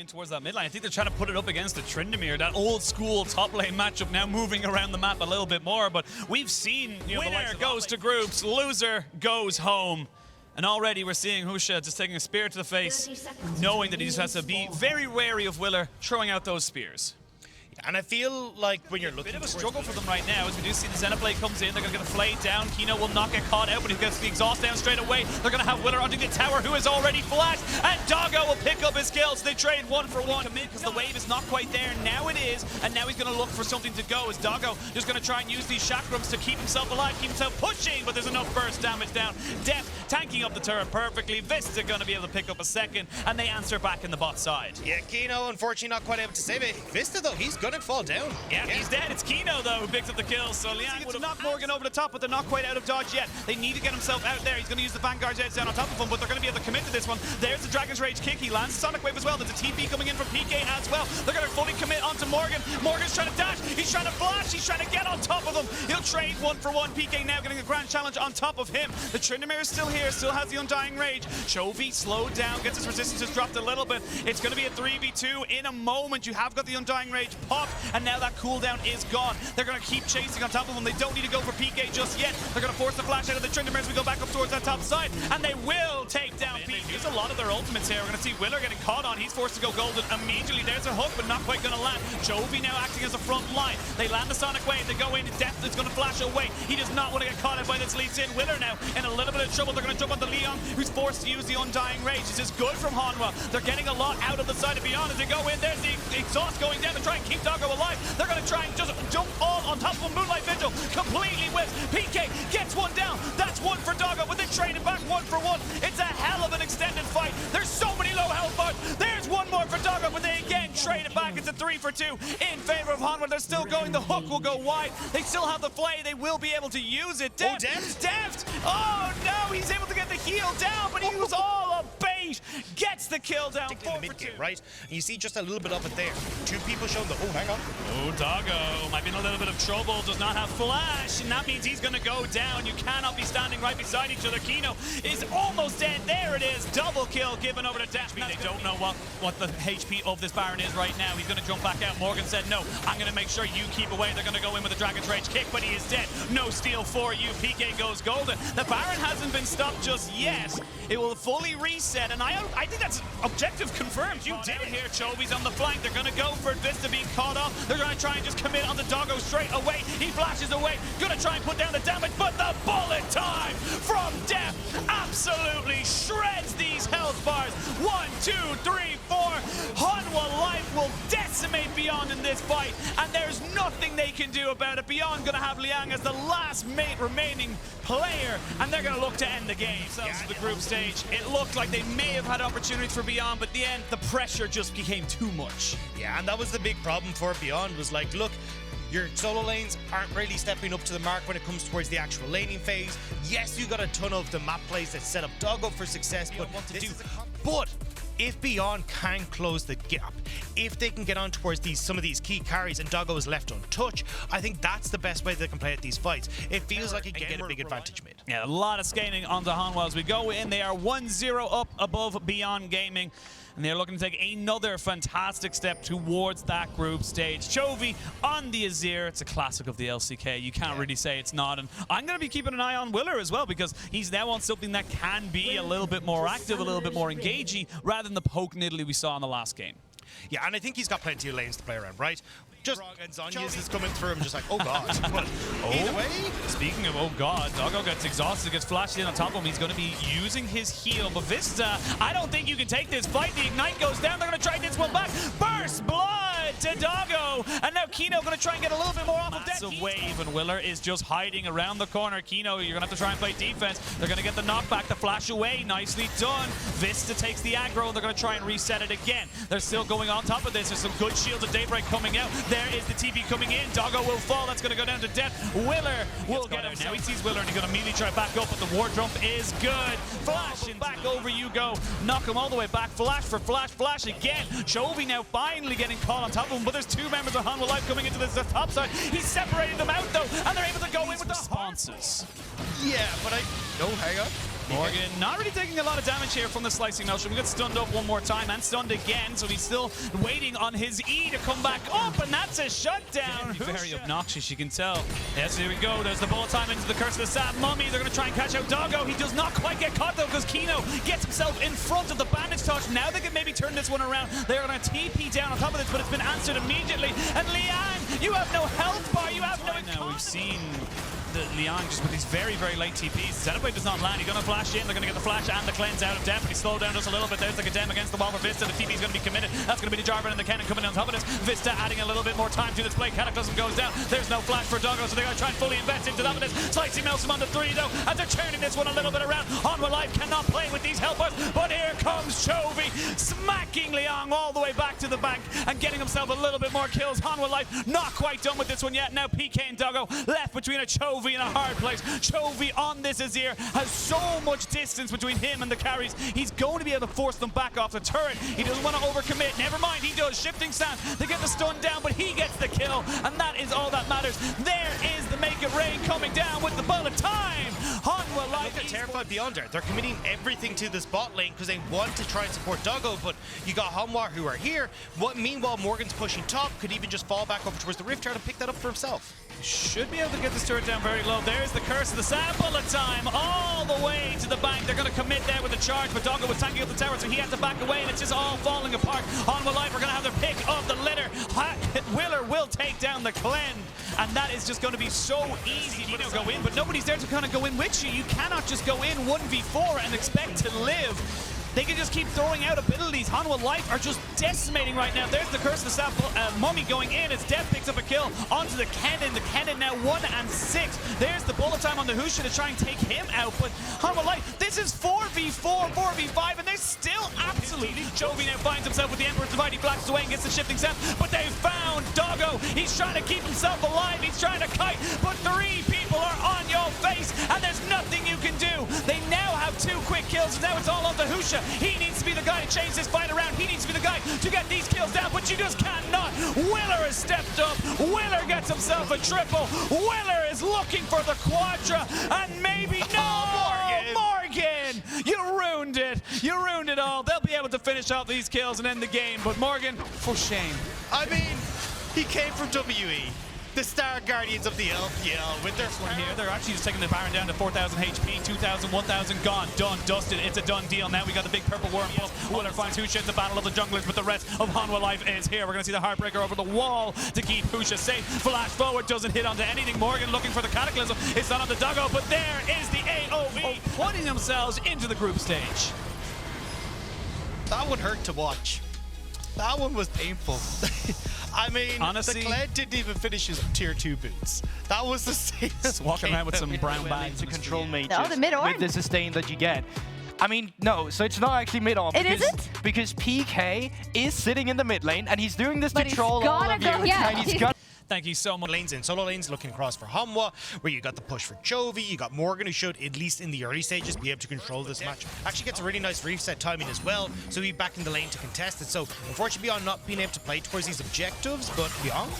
in towards that mid lane. I think they're trying to put it up against the Tryndamere, that old school top lane matchup now moving around the map a little bit more. But we've seen, winner goes to groups, loser goes home. And already we're seeing Husha just taking a spear to the face, knowing that he just has to be very wary of Willer throwing out those spears. And I feel like when you're looking, a bit of a struggle for them right now, as we do see the Xenoblade comes in. They're going to get a flay down. Kino will not get caught out, but he gets the exhaust down straight away. They're going to have Willer onto the tower, who is already flashed, and Doggo will pick up his kills. They trade 1 for 1. Commit because the wave is not quite there. Now it is, and now he's going to look for something to go. As Doggo just going to try and use these chakrams to keep himself alive, keep himself pushing, but there's enough burst damage down. Deft tanking up the turret perfectly. Vista going to be able to pick up a second, and they answer back in the bot side. Yeah, Kino unfortunately not quite able to save it. Vista though, he's going to fall down. Yeah, he's dead. It's Kino, though, who picks up the kill. So Liang would have knocked Morgan over the top, but they're not quite out of dodge yet. They need to get himself out there. He's going to use the Vanguard's edge down on top of him, but they're going to be able to commit to this one. There's the Dragon's Rage kick. He lands Sonic Wave as well. There's a TP coming in from PK as well. They're going to fully commit onto Morgan. Morgan's trying to dash. He's trying to flash. He's trying to get on top of him. He'll trade 1 for 1. PK now getting a grand challenge on top of him. The Tryndamere is still here, still has the Undying Rage. Chovy slowed down, gets his resistances dropped a little bit. It's going to be a 3v2 in a moment. You have got the Undying Rage popped, and now that cooldown is gone. They're going to keep chasing on top of them. They don't need to go for PK just yet. They're going to force the flash out of the Tryndamere as we go back up towards that top side, and they will take down PK. There's a lot of their ultimates here. We're going to see Willer getting caught on. He's forced to go golden immediately. There's a hook, but not quite going to land. Chovy now acting as a front line. They land the Sonic Wave. They go in. Death is going to flash away. He does not want to get caught out by this leads in. Willer now in a little bit of trouble. They're going to jump onto Leon, who's forced to use the Undying Rage. This is good from Hanwha. They're getting a lot out of the side of Beyond as they go in. There's the exhaust going down to try and keep Doggo alive. They're going to try and just jump all on top of Moonlight Vigil. Completely whipped. PK gets 1 down. That's 1 for Doggo, but they trade it back 1 for 1. It's a hell of an extended fight. There's so many low health bars. There's 1 more for Doggo, but they again trade it back. It's a 3 for 2 in favor of Hanwha. They're still going. The hook will go wide. They still have the flay. They will be able to use it. Deft. Oh no, he's able to get the heal down, but he was all a bait. Gets the kill down. 4 for 2. Right? And you see just a little bit of it there. 2 people showing the. Oh, hang on. Oh, Doggo might be in a little bit of trouble. Does not have flash, and that means he's going to go down. You cannot be standing right beside each other. Kino is almost dead. There it is. Double kill given over to Deft. They don't know what the HP of this Baron is right now. He's going to jump back out. Morgan said, no, I'm going to make sure you keep away. They're going to go in with the Dragon's Rage kick, but he is dead. No steal for you. PK goes golden. The Baron hasn't been stopped just yet. It will fully reset, and I think that's objective confirmed. You did it here. Chovy's on the flank. They're going to go for Vista being caught off. They're going to try and just commit on the Doggo straight away. He flashes away. Going to try and put down the damage, but the bullet time from Deft absolutely shreds these health bars. 1, 2, 3, 4. Hanwha life will decimate Beyond in this fight, and there's nothing they can do about it. Beyond going to have Liang as the last remaining player, and they're going to look to end the game. So the group stage, it looked like they may have had opportunities for Beyond, but at the end, the pressure just became too much. Yeah, and that was the big problem for Beyond, was like, look, your solo lanes aren't really stepping up to the mark when it comes towards the actual laning phase. Yes, you got a ton of the map plays that set up Doggo for success, but if Beyond can close the gap, if they can get on towards some of these key carries and Doggo is left untouched, I think that's the best way they can play at these fights. It feels like again a big advantage mid. Yeah, a lot of scaling onto Hanwha as we go in. They are 1-0 up above Beyond Gaming, and they're looking to take another fantastic step towards that group stage. Chovy on the Azir. It's a classic of the LCK. You can't really say it's not. And I'm going to be keeping an eye on Willer as well, because he's now on something that can be a little bit more active, a little bit more engaging, rather than the poke niddly we saw in the last game. Yeah, and I think he's got plenty of lanes to play around, right? Just Zhonya's is coming through. I'm just like, oh god. But either way. Speaking of oh god, Doggo gets exhausted, gets flashed in on top of him. He's going to be using his heal. But Vista, I don't think you can take this fight. The Ignite goes down. They're going to try this one back. Burst blood to Doggo. And now Kino going to try and get a little bit more off of that. Massive wave, and Willer is just hiding around the corner. Kino, you're going to have to try and play defense. They're going to get the knockback, the flash away. Nicely done. Vista takes the aggro, and they're going to try and reset it again. They're still going on top of this. There's some good shields of Daybreak coming out. There is the TP coming in. Doggo will fall. That's going to go down to Deft. Willer will get him. Now he sees Willer, and he's going to immediately try back up, but the ward jump is good. Flash, and back over you go. Knock him all the way back. Flash for flash. Flash again. Chovy now finally getting caught on top of him, but there's 2 members of Hanwha Life coming into the top side. He's separating them out, though, and they're able to go in with the responses. Yeah, but oh, hang on. Morgan not really taking a lot of damage here from the slicing motion. We got stunned up one more time and stunned again, so he's still waiting on his E to come back up, and that's a shutdown. Very obnoxious, you can tell. Yes, here we go. There's the bullet time into the Curse of the Sap Mummy. They're going to try and catch out Doggo. He does not quite get caught though, because Kino gets himself in front of the bandage touch. Now they can maybe turn this one around. They're going to TP down on top of this, but it's been answered immediately. And Liang, you have no health bar. You have no economy. Now we've seen Liang just with these very, very late TPs. Setup wave does not land. He's going to flash in. They're going to get the flash and the cleanse out of Def, but he's slowed down just a little bit. There's the Gadem against the wall for Vista. The TP is going to be committed. That's going to be the Jarvan and the Cannon coming on top of this. Vista adding a little bit more time to this play. Cataclysm goes down. There's no flash for Doggo, so they're going to try and fully invest into that. Slicing melts him on the 3 though, and they're turning this one a little bit around. Hanwha Life cannot play with these helpers, but here comes Chovy, smacking Liang all the way back to the bank and getting himself a little bit more kills. Hanwha Life not quite done with this one yet. Now PK and Doggo left between a Chovy and a hard place. Chovy on this Azir has so much distance between him and the carries. He's going to be able to force them back off the turret. He doesn't want to overcommit. Never mind, he does. Shifting stance to get the stun down, but he gets the kill, and that is all that matters. There is the Make It Rain coming down with the bullet time. Hanwha Life. They're terrified beyond there. They're committing everything to this bot lane because they want to try and support Doggo, but you got Hanwha who are here. Meanwhile, Morgan's pushing top, could even just fall back over towards the Rift, trying to pick that up for himself. Should be able to get this turret down very low. There's the Curse of the Sap bullet time all the way to the bank. They're going to commit there with a charge, but Doggo was tanking up the tower, so he had to back away, and it's just all falling apart. Hanwha Life are going to have their pick of the litter. Willer will take down the Cleanse, and that is just going to be so easy to go in, but nobody's there to kind of go in with you. You cannot just go in 1v4 and expect to live. They can just keep throwing out abilities. Hanwha Life are just decimating right now. There's the Curse of the Sap Mummy going in as Def picks up a kill onto the Kennen. The Kennen now 1 and 6. There's the bullet time on the Husha to try and take him out. But Hanwha Life, this is 4v4, 4v5, and they're still absolutely. Chovy now finds himself with the Emperor's Divide. He flashes away and gets the shifting step. But they found Doggo. He's trying to keep himself alive. He's trying to kite. But 3 people are on your face, and there's nothing you can do. They now have 2 quick kills. Now it's all on the Husha. He needs to be the guy to change this fight around. He needs to be the guy to get these kills down, but you just cannot. Willer has stepped up. Willer gets himself a triple. Willer is looking for the quadra, and maybe Morgan! You ruined it. You ruined it all. They'll be able to finish off these kills and end the game, but Morgan, for shame. I mean, he came from WE. The Star Guardians of the LPL with their one here. They're actually just taking the Baron down to 4,000 HP, 2,000, 1,000 gone, done, dusted. It's a done deal. Now we got the big purple worm pulse. Willer finds Husha in the battle of the junglers, but the rest of Hanwha Life is here. We're going to see the Heartbreaker over the wall to keep Husha safe. Flash forward doesn't hit onto anything. Morgan looking for the Cataclysm. It's not on the Doggo, but there is the AOE putting themselves into the group stage. That one hurt to watch. That one was painful. I mean, honestly, the Kled didn't even finish his tier 2 boots. That was the same. Walking around with some brown bags to control mages the mid-orn. with the sustain that you get. I mean, no, so it's not actually mid-on. It isn't? Because PK is sitting in the mid lane, and he's doing this But to troll all of you. And he's got Thank you so much. Lanes in solo lanes looking across for Hanwha, where you got the push for Chovy, you got Morgan, who should, at least in the early stages, be able to control this match. Actually gets a really nice reset timing as well, so he's back in the lane to contest it. So unfortunately Beyond not being able to play towards these objectives, but Beyond?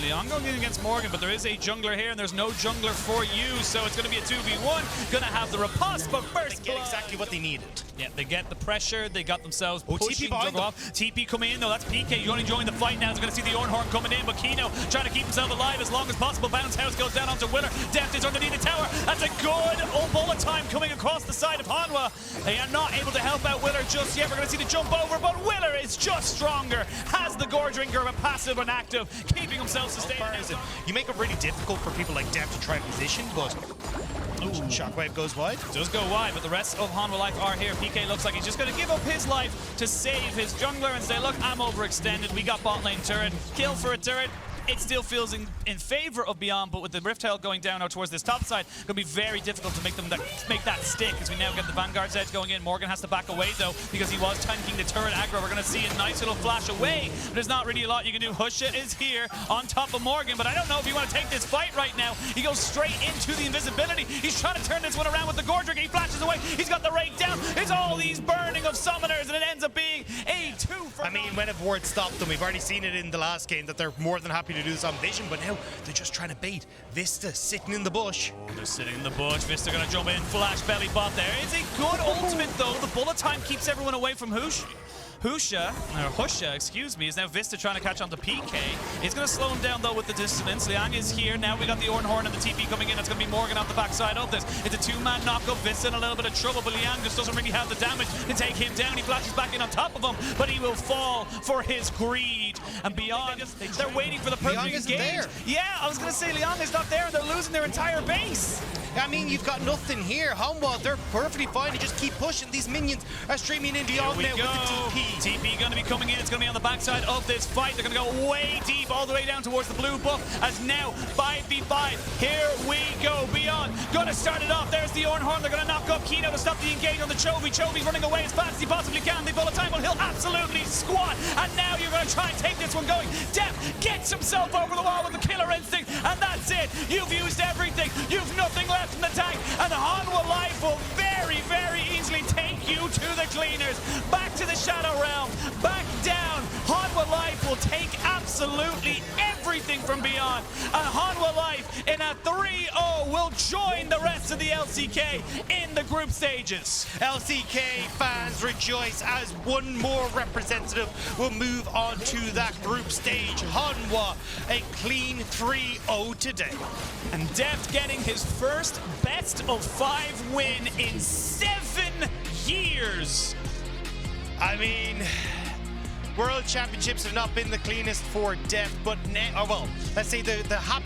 Leon going in against Morgan, but there is a jungler here, and there's no jungler for you, so it's going to be a 2v1. Gonna have the riposte, but first they get exactly what they needed. Yeah, they get the pressure, they got themselves pushing TP behind them. off. TP coming in, no, that's PK. You only joined the fight now. He's going to see the Ornhorn coming in, but Kino trying to keep himself alive as long as possible. Bounce House goes down onto Willer. Deft is underneath the tower. That's a good bullet time coming across the side of Hanwha. They are not able to help out Willer just yet. We're going to see the jump over, but Willer is just stronger. Has the Gore Drinker of a passive and active, keeping himself sustained. You make it really difficult for people like Deft to try position, but Shockwave goes wide. Does go wide, but the rest of Hanwha Life are here. PK looks like he's just going to give up his life to save his jungler and say, look, I'm overextended. We got bot lane turret. Kill for a turret. It still feels in favor of Beyond, but with the Rift Tail going down now towards this top side, it's going to be very difficult to make that stick, as we now get the Vanguard's edge going in. Morgan has to back away, though, because he was tanking the turret aggro. We're going to see a nice little flash away, but there's not really a lot you can do. Husha is here on top of Morgan, but I don't know if you want to take this fight right now. He goes straight into the invisibility. He's trying to turn this one around with the Gordrick. He flashes away. He's got the rate down. It's all these burning of summoners, and it ends up being a 2 for I mean, when have Ward stopped them? We've already seen it in the last game that they're more than happy to do this on Vision, but now they're just trying to bait Vista sitting in the bush. They're sitting in the bush. Vista gonna jump in, flash belly bot there. It's a good ultimate though. The bullet time keeps everyone away from Husha, excuse me, is now Vista trying to catch on to PK. It's going to slow him down though with the dissonance. Liang is here. Now we got the Ornhorn and the TP coming in. It's going to be Morgan off the backside of this. It's a two-man knock-up. Vista in a little bit of trouble, but Liang just doesn't really have the damage to take him down. He flashes back in on top of him, but he will fall for his greed. And Beyond, they're waiting for the perfect engage. There. Yeah, I was going to say Liang is not there, and they're losing their entire base. I mean, you've got nothing here. Hanwha, they're perfectly fine to just keep pushing. These minions are streaming in Beyond now with the TP. TP going to be coming in. It's going to be on the backside of this fight. They're going to go way deep, all the way down towards the blue buff. As now, 5v5. Here we go. Beyond going to start it off. There's the Ornhorn. They're going to knock up Kino to stop the engage on the Chovy. Chovy's running away as fast as he possibly can. The bullet time, but he'll absolutely squat. And now you're going to try and take this one going. Def gets himself over the wall with the killer instinct. And that's it. You've used everything. You've nothing left in the tank. And Hanwha Life will very, very easily take you to the cleaners. Back to the Shadow Realm. Back down. Hanwha Life will take absolutely everything from Beyond. And Hanwha Life in a 3-0 will join the rest of the LCK in the group stages. LCK fans rejoice as one more representative will move on to that group stage. Hanwha, a clean 3-0 today. And Deft getting his first best of 5 win in 7 years. I mean, World Championships have not been the cleanest for Deft, but well, let's say the happy